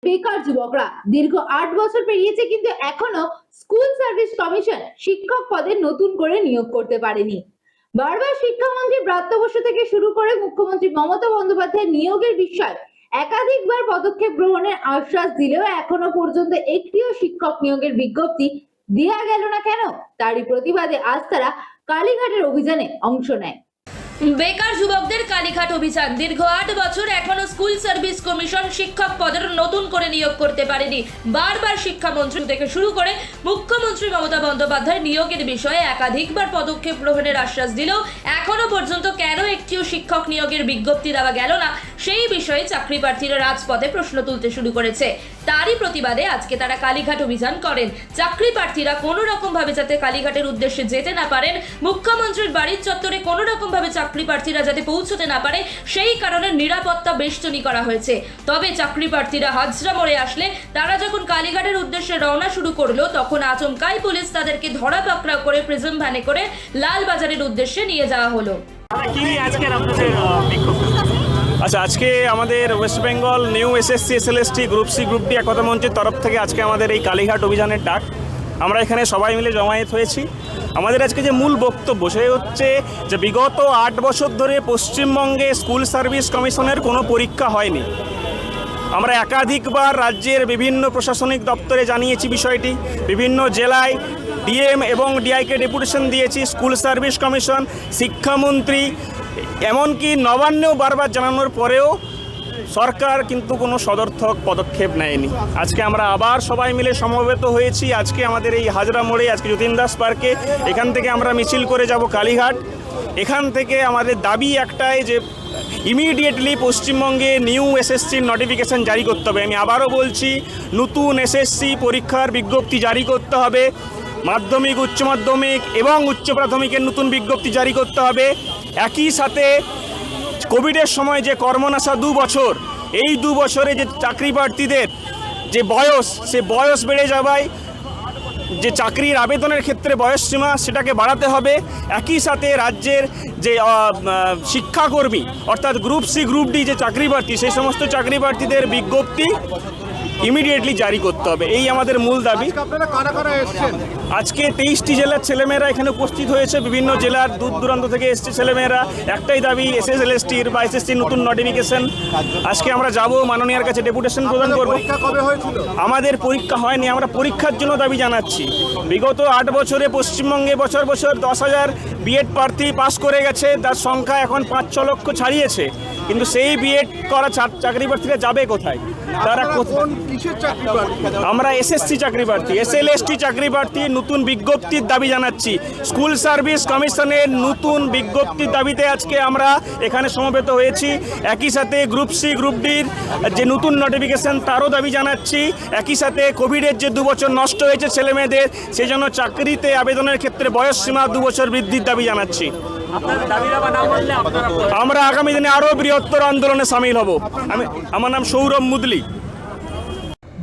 বেকার যুবকরা দীর্ঘ 8 বছর পেরিয়েছে কিন্তু এখনো স্কুল সার্ভিস কমিশন শিক্ষক পদে নতুন করে নিয়োগ করতে পারেনি। বারবার শিক্ষামন্ত্রী ব্রাত্য বসু থেকে শুরু করে মুখ্যমন্ত্রী মমতা বন্দ্যোপাধ্যায় নিয়োগের বিষয়ে একাধিকবার পদক্ষেপ গ্রহণের আশ্বাস দিলেও এখনো পর্যন্ত একটিও শিক্ষক নিয়োগের বিজ্ঞপ্তি দেয়া গেল না কেন? তারই প্রতিবাদে আজ তারা কালীঘাটের অভিযানে অংশ নেয়। বেকার যুবকদের কালীঘাট অভিযান। দীর্ঘ 8 বছর এখনো স্কুল সার্ভিস কমিশন শিক্ষক পদের নতুন করে নিয়োগ করতে পারেনি। বারবার শিক্ষামন্ত্রী থেকে শুরু করে মুখ্যমন্ত্রী মমতা বন্দ্যোপাধ্যায় নিয়োগের বিষয়ে একাধিকবার পদক্ষেপ গ্রহণের আশ্বাস দিলেও এখনো পর্যন্ত কেন একটিও শিক্ষক নিয়োগের বিজ্ঞপ্তি দেওয়া গেল না, সেই বিষয়ে চাকরি প্রার্থীরা রাজপথে প্রশ্ন তুলতে শুরু করেছে। তারই প্রতিবাদে আজকে তারা কালীঘাট অভিযান করেন। চাকরি প্রার্থীরা কোনো রকম ভাবে যাতে কালীঘাটের উদ্দেশ্যে যেতে না পারেন, মুখ্যমন্ত্রীর বাড়ির চত্বরে কোনো রকম ভাবে চাকরি প্রার্থীরা যাতে পৌঁছতে না পারে, সেই কারণে নিরাপত্তা বেষ্টনী করা হয়েছে। তবে চাকরি প্রার্থীরা হাজরা মোড়ে আসলে তারা যখন কালীঘাটের উদ্দেশ্যে রওনা শুরু করলো, তখন আচমকাই পুলিশ তাদেরকে ধরা পাকড়াও করে প্রিজম ভ্যানে করে লালবাজারের উদ্দেশ্যে নিয়ে যাওয়া হলো। আচ্ছা, আজকে আমাদের West Bengal new SSC SLST group C group D একতা মঞ্চের তরফ থেকে আজকে আমাদের এই কালীঘাট অভিযানের ডাক। আমরা এখানে সবাই মিলে জমায়েত হয়েছি। আমাদের আজকে যে মূল বক্তব্য সে হচ্ছে যে বিগত 8 বছর ধরে পশ্চিমবঙ্গে স্কুল সার্ভিস কমিশনের কোনো পরীক্ষা হয়নি। আমরা একাধিকবার রাজ্যের বিভিন্ন প্রশাসনিক দপ্তরে জানিয়েছি বিষয়টি, বিভিন্ন জেলায় ডিএম এবং ডিআইকে ডেপুটেশন দিয়েছি। স্কুল সার্ভিস কমিশন, শিক্ষামন্ত্রী, এমনকি নবান্নেও বারবার জানানোর পরেও সরকার কিন্তু কোনো সদর্থক পদক্ষেপ নেয়নি। আজকে আমরা আবার সবাই মিলে সমবেত হয়েছি। আজকে আমাদের এই হাজরা মোড়ে, আজকে যতীন দাস পার্কে, এখান থেকে আমরা মিছিল করে যাব কালীঘাট। এখান থেকে আমাদের দাবি একটাই যে ইমিডিয়েটলি পশ্চিমবঙ্গে নিউ এসএসসির নোটিফিকেশান জারি করতে হবে। আমি আবারও বলছি, নতুন এসএসসি পরীক্ষার বিজ্ঞপ্তি জারি করতে হবে। মাধ্যমিক, উচ্চ মাধ্যমিক এবং উচ্চ প্রাথমিকের নতুন বিজ্ঞপ্তি জারি করতে হবে। একই সাথে কোভিডের সময় যে কর্মনাশা 2 বছর, এই 2 বছরে যে চাকরি প্রার্থীদের যে বয়স, সে বয়স বেড়ে যাওয়ায় যে চাকরির আবেদনের ক্ষেত্রে বয়সসীমা সেটাকে বাড়াতে হবে। একই সাথে রাজ্যের যে শিক্ষাকর্মী অর্থাৎ গ্রুপ সি গ্রুপ ডি যে চাকরি প্রার্থী, সেই সমস্ত চাকরি প্রার্থীদের বিজ্ঞপ্তি ইমিডিয়েটলি জারি করতে হবে। এই আমাদের মূল দাবি। আজকে 23টি জেলার ছেলেমেয়েরা এখানে উপস্থিত হয়েছে, বিভিন্ন জেলার দূর দূরান্ত থেকে এসছে ছেলেমেয়েরা। একটাই দাবি, এসএসএলএসটির বা এসএসসির নতুন নোটিফিকেশন। আজকে আমরা যাব, মাননীয়ার কাছে ডেপুটেশন প্রদান করব। আমাদের পরীক্ষা হয়নি, আমরা পরীক্ষার জন্য দাবি জানাচ্ছি। বিগত 8 বছরে পশ্চিমবঙ্গে বছর বছর 10,000 বিএড প্রার্থী পাস করে গেছে, তার সংখ্যা এখন 5-6 লক্ষ ছাড়িয়েছে। কিন্তু সেই বিএড করা চাকরি প্রার্থীরা যাবে কোথায়? তারা আমরা এসএসসি চাকরি প্রার্থী, এসএলএসটি চাকরি প্রার্থী নতুন বিজ্ঞপ্তির দাবি জানাচ্ছি। স্কুল সার্ভিস কমিশনের নতুন বিজ্ঞপ্তির দাবিতে আজকে আমরা এখানে সমবেত হয়েছি। একই সাথে গ্রুপ সি গ্রুপ ডির যে নতুন নোটিফিকেশন তারও দাবি জানাচ্ছি। একই সাথে কোভিডের যে 2 বছর নষ্ট হয়েছে ছেলেমেয়েদের, সেই জন্য চাকরিতে আবেদনের ক্ষেত্রে বয়সসীমা 2 বছর বৃদ্ধির দাবি জানাচ্ছি। আমরা আগামী দিনে আরও বৃহত্তর আন্দোলনে সামিল হব। আমার নাম সৌরভ মুদলি।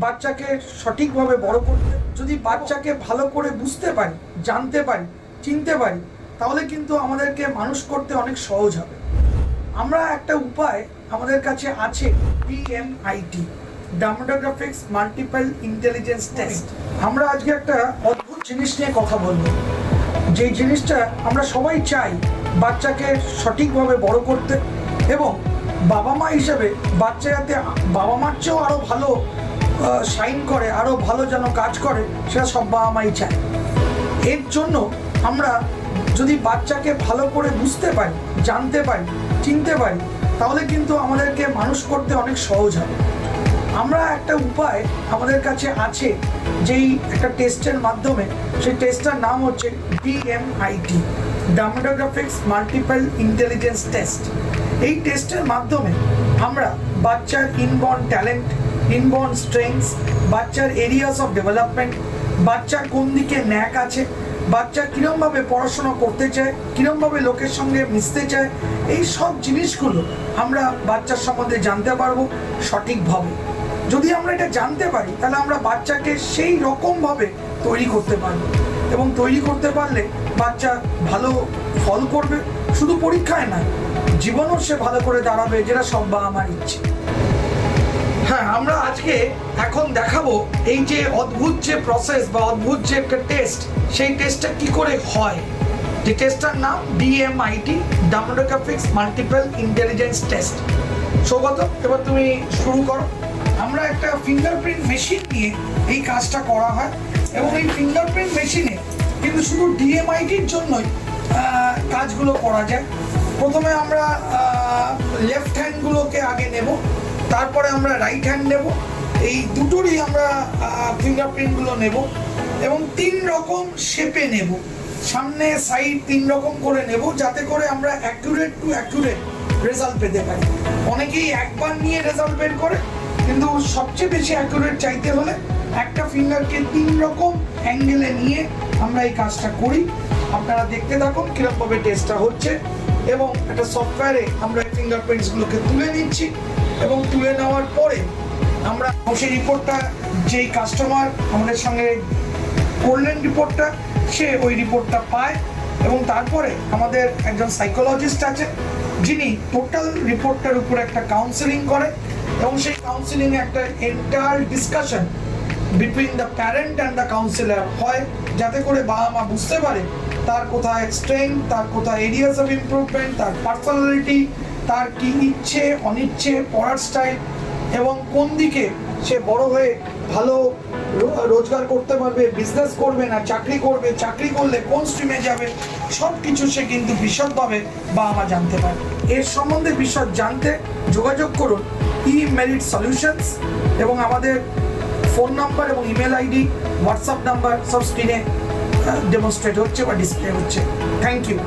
বাচ্চাকে সঠিকভাবে বড় করতে, যদি বাচ্চাকে ভালো করে বুঝতে পারি, জানতে পারি, চিনতে পারি, তাহলে কিন্তু আমাদেরকে মানুষ করতে অনেক সহজ হবে। আমরা একটা উপায় আমাদের কাছে আছে, DMIT, demographics multiple intelligence test. আমরা আজকে একটা অদ্ভুত জিনিস নিয়ে কথা বলবো, যেই জিনিসটা আমরা সবাই চাই বাচ্চাকে সঠিকভাবে বড় করতে, এবং বাবা মা হিসেবে বাচ্চা যাতে বাবা মার চেয়েও আরও ভালো শাইন করে, আরও ভালো যেন কাজ করে, সেটা সব বাবা মাই চায়। এর জন্য আমরা যদি বাচ্চাকে ভালো করে বুঝতে পারি, জানতে পারি, চিনতে পারি, তাহলে কিন্তু আমাদেরকে মানুষ করতে অনেক সহজ হবে। আমরা একটা উপায় আমাদের কাছে আছে, যেই একটা টেস্টের মাধ্যমে, সেই টেস্টটার নাম হচ্ছে DMIT, demographics multiple intelligence test. এই টেস্টের মাধ্যমে আমরা বাচ্চার ইনবর্ন ট্যালেন্ট, ইনবর্ন স্ট্রেংথস, বাচ্চার এরিয়াস অফ ডেভেলপমেন্ট, বাচ্চার কোন দিকে ন্যাক আছে, বাচ্চা কীরমভাবে পড়াশোনা করতে চায়, কীরমভাবে লোকের সঙ্গে মিশতে চায়, এই সব জিনিসগুলো আমরা বাচ্চার সম্বন্ধে জানতে পারবো সঠিকভাবে। যদি আমরা এটা জানতে পারি, তাহলে আমরা বাচ্চাকে সেই রকমভাবে তৈরি করতে পারবো, এবং তৈরি করতে পারলে বাচ্চা ভালো ফল করবে, শুধু পরীক্ষায় না, জীবনও সে ভালো করে দাঁড়াবে, যেটা সব বাবা মার ইচ্ছে। হ্যাঁ, আমরা আজকে এখন দেখাবো এই যে অদ্ভুত যে প্রসেস বা অদ্ভুত যে একটা টেস্ট, সেই টেস্টটা কি করে হয়। যে টেস্টটার নাম DMIT, dermatoglyphics multiple intelligence test. Saugata, এবার তুমি শুরু করো। আমরা একটা ফিঙ্গারপ্রিন্ট মেশিন নিয়ে এই কাজটা করা হয় এবং এই ফিঙ্গারপ্রিন্ট মেশিনে কিন্তু শুধু DMITর জন্যই কাজগুলো করা যায়। প্রথমে আমরা লেফট হ্যান্ডগুলোকে আগে নেব, তারপরে আমরা রাইট হ্যান্ড নেব। এই দুটোরই আমরা ফিঙ্গারপ্রিন্টগুলো নেব এবং 3 রকম শেপে নেব, সামনে সাইড 3 রকম করে নেব, যাতে করে আমরা অ্যাকুরেট টু অ্যাকুরেট রেজাল্ট পেতে পারি। অনেকেই একবার নিয়ে রেজাল্ট বের করে, কিন্তু সবচেয়ে বেশি অ্যাকুরেট চাইতে হলে একটা ফিঙ্গারকে 3 রকম অ্যাঙ্গেলে নিয়ে আমরা এই কাজটা করি। আপনারা দেখতে থাকুন কীরকমভাবে টেস্টটা হচ্ছে এবং একটা সফটওয়্যারে আমরা এই ফিঙ্গারপ্রিন্টসগুলোকে তুলে নিচ্ছি এবং তুলে নেওয়ার পরে আমরা সেই রিপোর্টটা যেই কাস্টমার আমাদের সঙ্গে করলেন রিপোর্টটা, সে ওই রিপোর্টটা পায় এবং তারপরে আমাদের একজন সাইকোলজিস্ট আছে যিনি টোটাল রিপোর্টটার উপর একটা কাউন্সেলিং করে এবং সেই কাউন্সেলিংয়ে একটা entire discussion between the parent and the councillor হয়, যাতে করে বাবা মা বুঝতে পারে তার কোথায় স্ট্রেংথ, তার কোথায় এরিয়াস অফ ইমপ্রুভমেন্ট, তার পার্সোনালিটি, তার কি ইচ্ছে অনিচ্ছে, পড়ার স্টাইল এবং কোন দিকে সে বড় হয়ে ভালো রোজগার করতে পারবে, বিজনেস করবে না চাকরি করবে, চাকরি করলে কোন স্ট্রিমে যাবে, সব কিছু সে কিন্তু বিশদভাবে বাবা মা জানতে পারে। এর সম্বন্ধে বিশদ জানতে যোগাযোগ করুন eMerit Solutions এবং আমাদের ফোন নাম্বার এবং ইমেল আইডি, হোয়াটসঅ্যাপ নাম্বার সব স্ক্রিনে ডেমনস্ট্রেট হচ্ছে বা ডিসপ্লে হচ্ছে। Thank you.